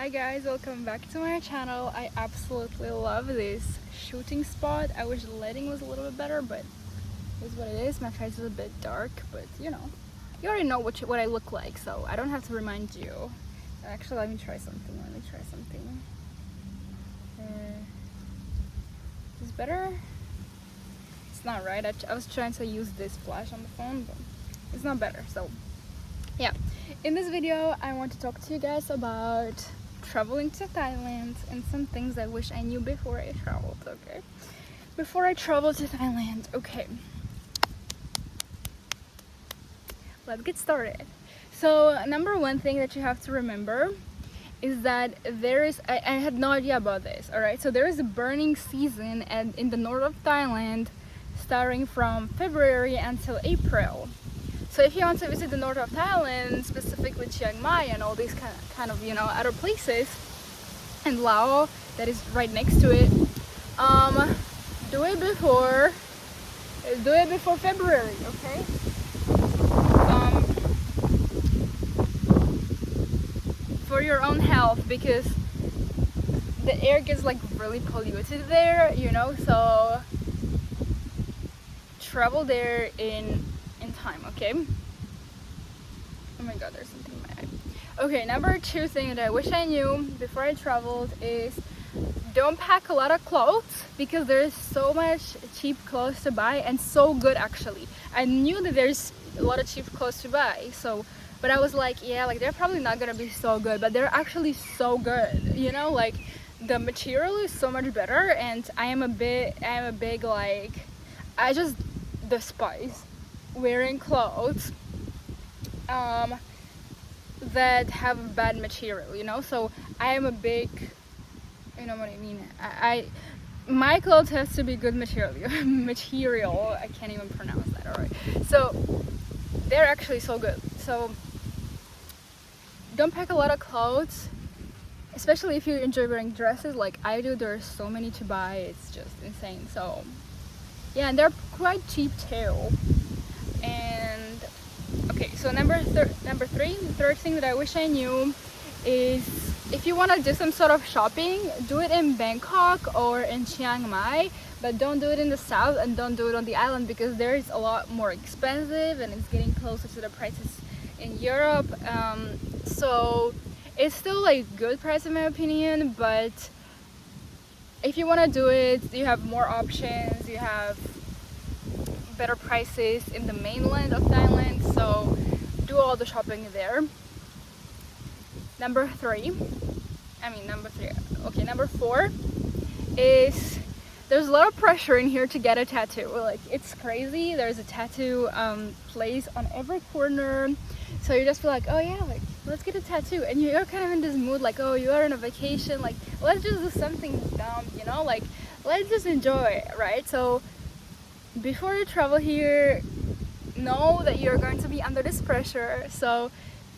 Hi guys, welcome back to my channel. I absolutely love this shooting spot. I wish the lighting was a little bit better, but it's what it is. My face is a bit dark, but you already know what I look like, so I don't have to remind you. Actually, let me try something. Is this better? It's not right. I was trying to use this flash on the phone, but it's not better. So yeah, in this video I want to talk to you guys about traveling to Thailand and some things I wish I knew before I traveled. Okay, before I traveled to Thailand. Okay, let's get started. So number one thing that you have to remember is that I had no idea about this. All right, so there is a burning season in the north of Thailand starting from February until April. So if you want to visit the north of Thailand, specifically Chiang Mai and all these kind of other places, and Lao that is right next to it, do it before February, okay? For your own health, because the air gets like really polluted there, so travel there in time, okay? Oh my god, there's something in my eye. Okay, number two thing that I wish I knew before I traveled is don't pack a lot of clothes, because there's so much cheap clothes to buy, and so good actually. I knew that there's a lot of cheap clothes to buy, but I was like, yeah, like they're probably not gonna be so good, but they're actually so good, like the material is so much better, and I am a big like, I just despise wearing clothes that have bad material, so I am a big, you know what I mean, my clothes has to be good material. I can't even pronounce that. All right, so they're actually so good. So don't pack a lot of clothes, especially if you enjoy wearing dresses like I do. There's so many to buy, it's just insane. So yeah, and they're quite cheap too. And okay, so number three, the third thing that I wish I knew is, if you want to do some sort of shopping, do it in Bangkok or in Chiang Mai, but don't do it in the south, and don't do it on the island, because there is a lot more expensive and it's getting closer to the prices in Europe. So it's still like good price in my opinion, but if you want to do it, you have more options, you have better prices in the mainland of Thailand, so do all the shopping there. Number four is, there's a lot of pressure in here to get a tattoo. Like, it's crazy. There's a tattoo place on every corner, so you just feel like, oh yeah, like let's get a tattoo, and you're kind of in this mood like, oh, you are on a vacation, like let's just do something dumb, like let's just enjoy it, right? So before you travel here, know that you're going to be under this pressure, so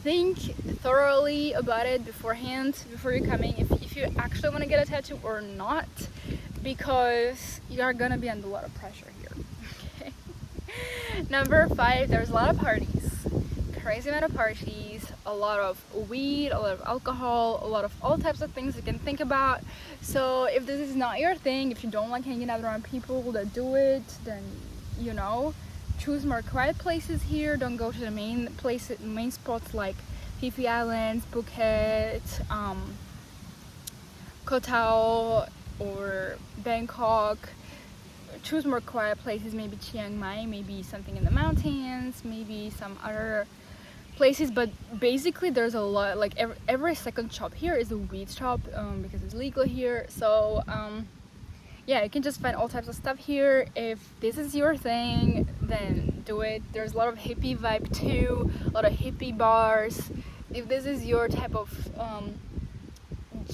think thoroughly about it beforehand, before you're coming, if you actually want to get a tattoo or not, because you are gonna be under a lot of pressure here. Okay. Number five, there's a lot of parties, crazy amount of parties, a lot of weed, a lot of alcohol, a lot of all types of things you can think about. So if this is not your thing, if you don't like hanging out around people that do it, then choose more quiet places here. Don't go to the main spots like Phi Phi Islands, Phuket, Koh Tao, or Bangkok. Choose more quiet places, maybe Chiang Mai, maybe something in the mountains, maybe some other places. But basically there's a lot, like every second shop here is a weed shop, because it's legal here. So yeah, you can just find all types of stuff here. If this is your thing, then do it. There's a lot of hippie vibe too, a lot of hippie bars. If this is your type of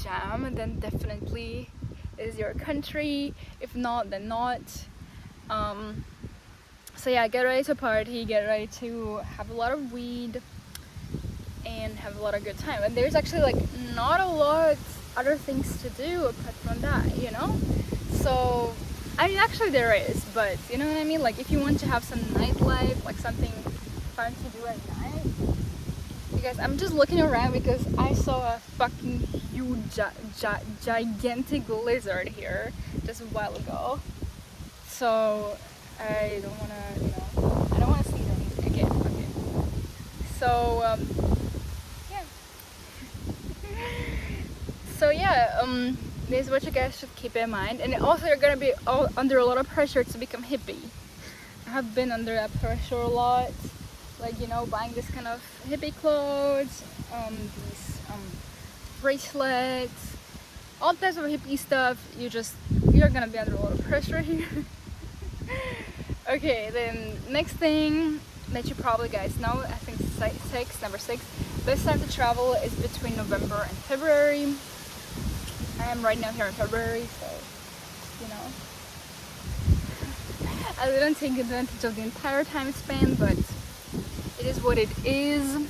jam, then definitely is your country. If not, then not. So yeah, get ready to party, get ready to have a lot of weed and have a lot of good time. And there's actually like not a lot other things to do apart from that, So I mean, actually there is, but you know what I mean, like if you want to have some nightlife, like something fun to do at night, You guys, I'm just looking around because I saw a fucking huge, gigantic lizard here just a while ago. So I don't wanna, I don't wanna see them again. Okay. So yeah. So yeah, this is what you guys should keep in mind. And also, you're gonna be under a lot of pressure to become hippie. I have been under that pressure a lot, like buying this kind of hippie clothes, these bracelets, all types of hippie stuff. You're gonna be under a lot of pressure here. Okay, then next thing that you probably guys know, I think number six, best time to travel is between November and February. I am right now here in February, so I didn't take advantage of the entire time span, but it is what it is.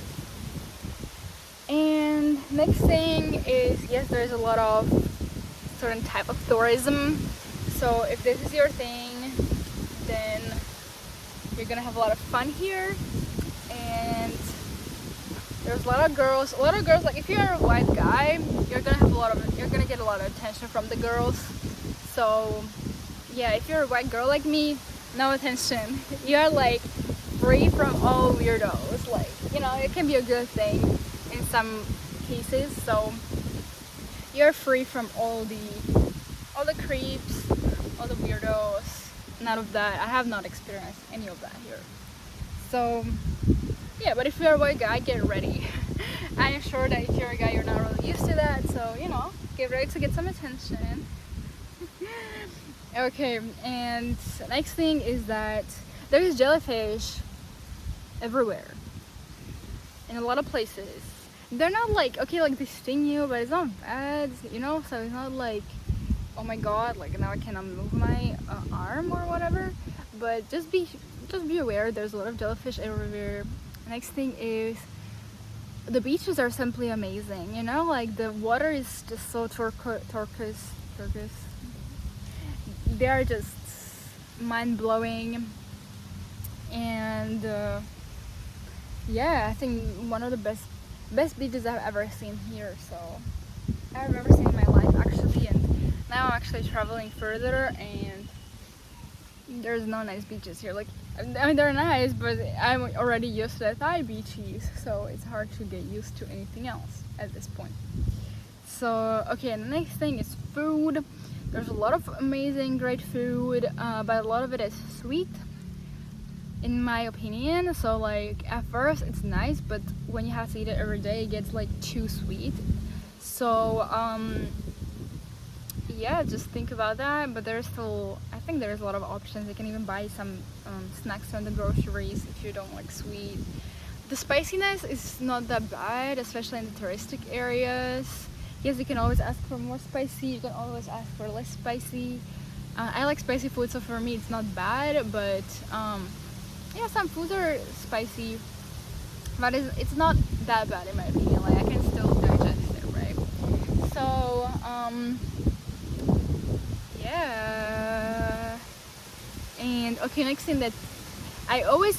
And next thing is, yes, there's a lot of certain type of tourism. So if this is your thing, then you're gonna have a lot of fun here. And there's a lot of girls. Like if you're a white guy, you're gonna get a lot of attention from the girls. So yeah, if you're a white girl like me, no attention. You're like free from all weirdos. Like, it can be a good thing in some cases. So you're free from all the creeps, all the weirdos. None of that. I have not experienced any of that here. So yeah, but if you're a white guy, get ready. I am sure that if you're a guy, you're not really used to that. So get ready to get some attention. Okay, and next thing is that there's jellyfish everywhere in a lot of places. They're not like, okay, like they sting you, but it's not bad, so it's not like, oh my god, like now I cannot move my arm or whatever. But just be aware, there's a lot of jellyfish everywhere. Next thing is the beaches are simply amazing, like the water is just so turquoise. They are just mind-blowing. And yeah, I think one of the best beaches I've ever seen here. So I've ever seen in my life, actually. And now I'm actually traveling further, and there's no nice beaches here. Like, I mean, they're nice, but I'm already used to the Thai beaches, so it's hard to get used to anything else at this point. So okay, and the next thing is food. There's a lot of amazing, great food, but a lot of it is sweet, in my opinion. So like at first it's nice, but when you have to eat it every day, it gets like too sweet. So yeah, just think about that. But I think there's a lot of options. You can even buy some snacks from the groceries if you don't like sweet. The spiciness is not that bad, especially in the touristic areas. Yes, you can always ask for more spicy, you can always ask for less spicy. I like spicy food, so for me it's not bad, but yeah, some foods are spicy, but it's not that bad in my opinion. Like, I can still digest it, right? So yeah. And okay, next thing that I always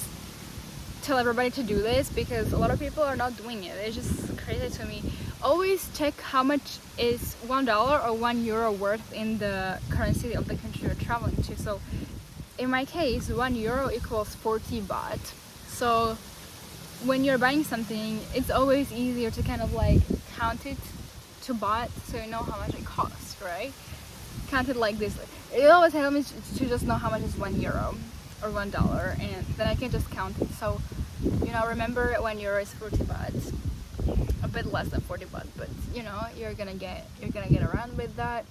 tell everybody to do this, because a lot of people are not doing it. It's just crazy to me. Always check how much is $1 or €1 worth in the currency of the country you're traveling to. So in my case, €1 equals 40 baht. So when you're buying something, it's always easier to kind of like count it to baht, so you know how much it costs, right? Count it like this. It always helps me to just know how much is €1 or $1, and then I can just count it. So remember, €1 is 40 baht. A bit less than 40 baht, but you're gonna get around with that.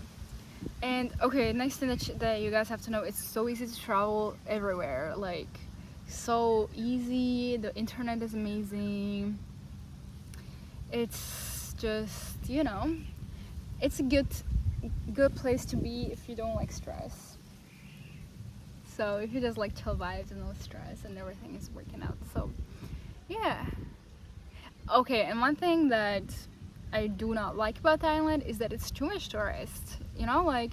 And okay, next thing that you guys have to know, it's so easy to travel everywhere. Like, so easy. The internet is amazing. It's just it's a good place to be if you don't like stress. So if you just like chill vibes and no stress and everything is working out. So yeah. Okay, and one thing that I do not like about Thailand is that it's too much tourists. Like,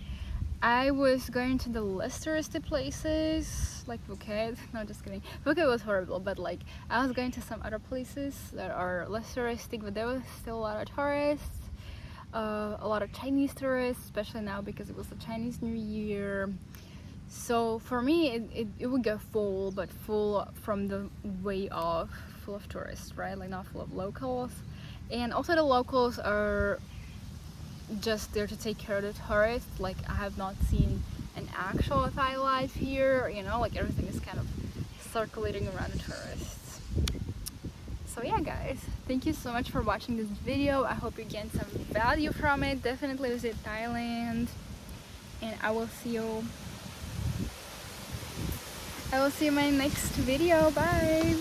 I was going to the less touristy places like Phuket. No, just kidding. Phuket was horrible, but like I was going to some other places that are less touristic, but there was still a lot of tourists. A lot of Chinese tourists, especially now because it was the Chinese New Year. So for me, it would go full, but full from the way of full of tourists, right? Like not full of locals. And also the locals are just there to take care of the tourists. Like I have not seen an actual Thai life here, you know, like everything is kind of circulating around the tourists. So yeah guys, thank you so much for watching this video. I hope you gained some value from it. Definitely visit Thailand, and I will see you in my next video. Bye.